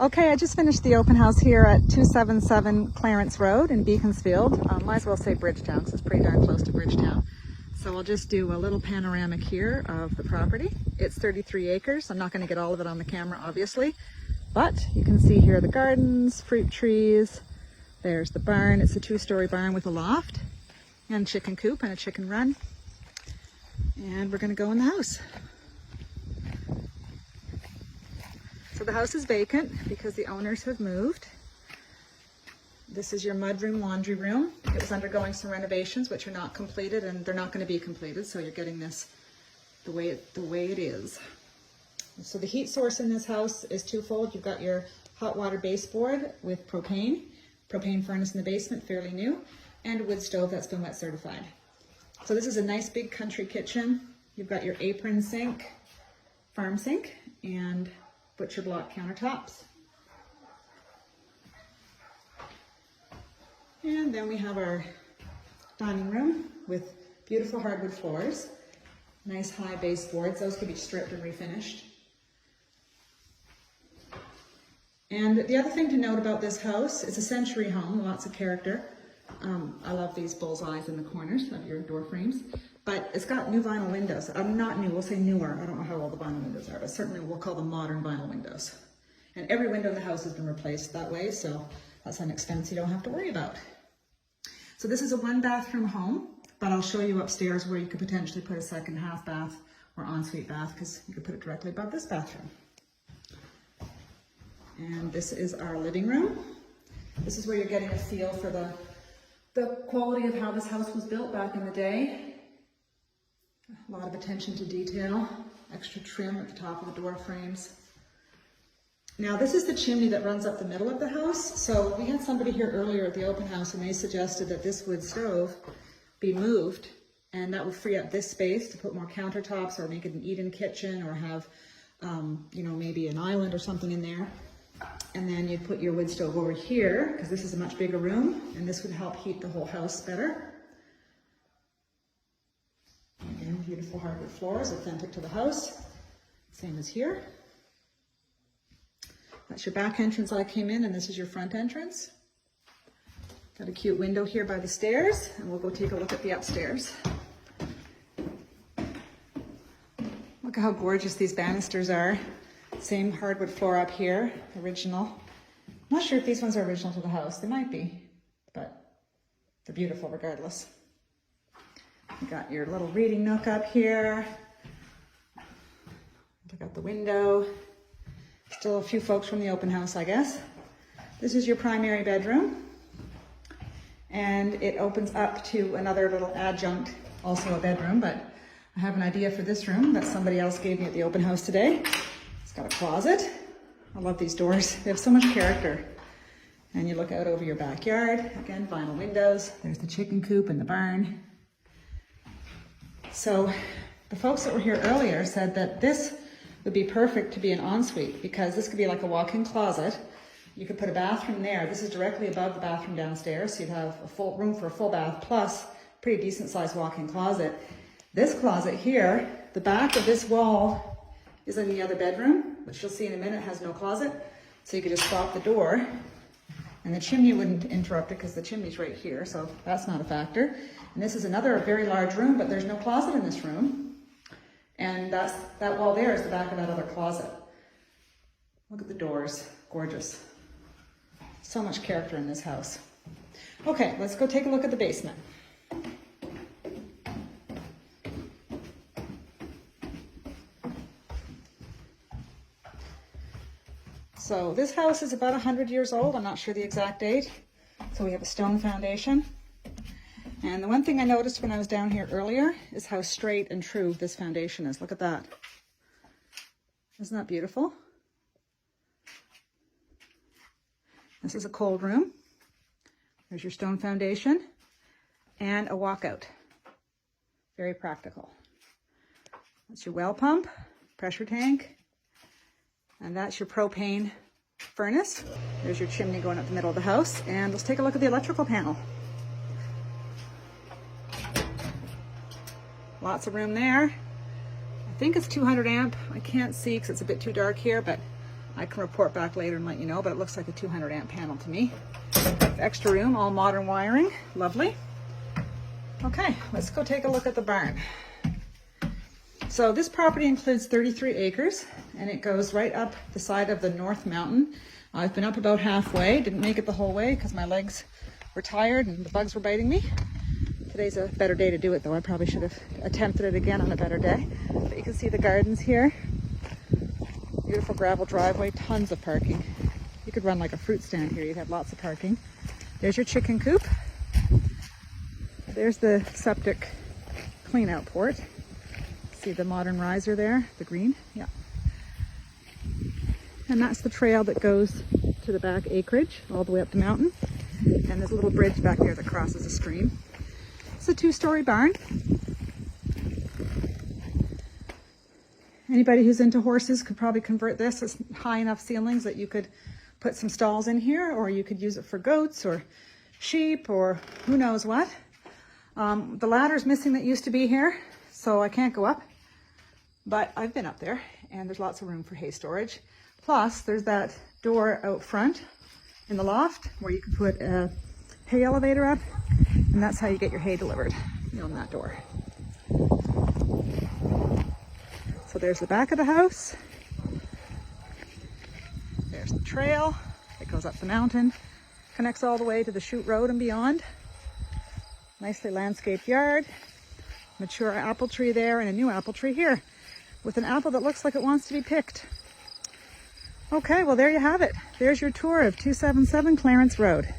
Okay, I just finished the open house here at 277 Clarence Road in Beaconsfield. Might as well say Bridgetown because it's pretty darn close to Bridgetown. So I'll just do a little panoramic here of the property. It's 33 acres. I'm not going to get all of it on the camera, obviously, but you can see here the gardens, fruit trees. There's the barn. It's a 2-story barn with a loft and chicken coop and a chicken run. And we're going to go in the house. So the house is vacant because the owners have moved. This is your mudroom, laundry room. It was undergoing some renovations, which are not completed, and they're not going to be completed. So you're getting this the way it is. So the heat source in this house is twofold. You've got your hot water baseboard with propane furnace in the basement, fairly new, and a wood stove that's been wet certified. So this is a nice big country kitchen. You've got your apron sink, farm sink, and butcher block countertops. And then we have our dining room with beautiful hardwood floors, nice high baseboards. Those could be stripped and refinished. And the other thing to note about this house, it's a century home, lots of character. I love these bullseyes in the corners of your door frames, but it's got new vinyl windows. Not new, we'll say newer. I don't know how old the vinyl windows are, but certainly we'll call them modern vinyl windows. And every window in the house has been replaced that way, so that's an expense you don't have to worry about. So this is a 1-bathroom home, but I'll show you upstairs where you could potentially put a second half bath or ensuite bath, because you could put it directly above this bathroom. And this is our living room. This is where you're getting a feel for the quality of how this house was built back in the day. A lot of attention to detail, extra trim at the top of the door frames. Now this is the chimney that runs up the middle of the house. So we had somebody here earlier at the open house and they suggested that this wood stove be moved, and that would free up this space to put more countertops or make it an eat-in kitchen or have, maybe an island or something in there. And then you'd put your wood stove over here because this is a much bigger room, and this would help heat the whole house better. Again, beautiful hardwood floors, authentic to the house. Same as here. That's your back entrance I came in, and this is your front entrance. Got a cute window here by the stairs, and we'll go take a look at the upstairs. Look at how gorgeous these banisters are. Same hardwood floor up here, original. I'm not sure if these ones are original to the house. They might be, but they're beautiful regardless. You got your little reading nook up here. Look out the window. Still a few folks from the open house, I guess. This is your primary bedroom. And it opens up to another little adjunct, also a bedroom, but I have an idea for this room that somebody else gave me at the open house today. It's got a closet. I love these doors. They have so much character. And you look out over your backyard. Again, vinyl windows. There's the chicken coop and the barn. So the folks that were here earlier said that this would be perfect to be an ensuite because this could be like a walk-in closet. You could put a bathroom there. This is directly above the bathroom downstairs, so you'd have a full room for a full bath plus pretty decent sized walk-in closet. This closet here, the back of this wall is in the other bedroom, which you'll see in a minute has no closet. So you could just stop the door, and the chimney wouldn't interrupt it because the chimney's right here, so that's not a factor. And this is another very large room, but there's no closet in this room. And that wall there is the back of that other closet. Look at the doors, gorgeous. So much character in this house. Okay, let's go take a look at the basement. So this house is about 100 years old. I'm not sure the exact date. So we have a stone foundation. And the one thing I noticed when I was down here earlier is how straight and true this foundation is. Look at that. Isn't that beautiful? This is a cold room. There's your stone foundation and a walkout. Very practical. That's your well pump, pressure tank, and that's your propane furnace. There's your chimney going up the middle of the house. And let's take a look at the electrical panel. Lots of room there. I think it's 200 amp. I can't see because it's a bit too dark here, but I can report back later and let you know, but it looks like a 200 amp panel to me. Extra room, all modern wiring, lovely. Okay, let's go take a look at the barn. So this property includes 33 acres and it goes right up the side of the North Mountain. I've been up about halfway, didn't make it the whole way because my legs were tired and the bugs were biting me. Today's a better day to do it though. I probably should have attempted it again on a better day. But you can see the gardens here. Beautiful gravel driveway, tons of parking. You could run like a fruit stand here, you'd have lots of parking. There's your chicken coop. There's the septic clean out port. See the modern riser there, the green, yeah. And that's the trail that goes to the back acreage, all the way up the mountain. And there's a little bridge back there that crosses a stream. It's a 2-story barn. Anybody who's into horses could probably convert this. It's high enough ceilings that you could put some stalls in here, or you could use it for goats or sheep or who knows what. The ladder's missing that used to be here, so I can't go up. But I've been up there and there's lots of room for hay storage. Plus there's that door out front in the loft where you can put a hay elevator up, and that's how you get your hay delivered, on that door. So there's the back of the house. There's the trail that goes up the mountain, connects all the way to the Chute Road and beyond. Nicely landscaped yard, mature apple tree there and a new apple tree here with an apple that looks like it wants to be picked. Okay, well there you have it. There's your tour of 277 Clarence Road.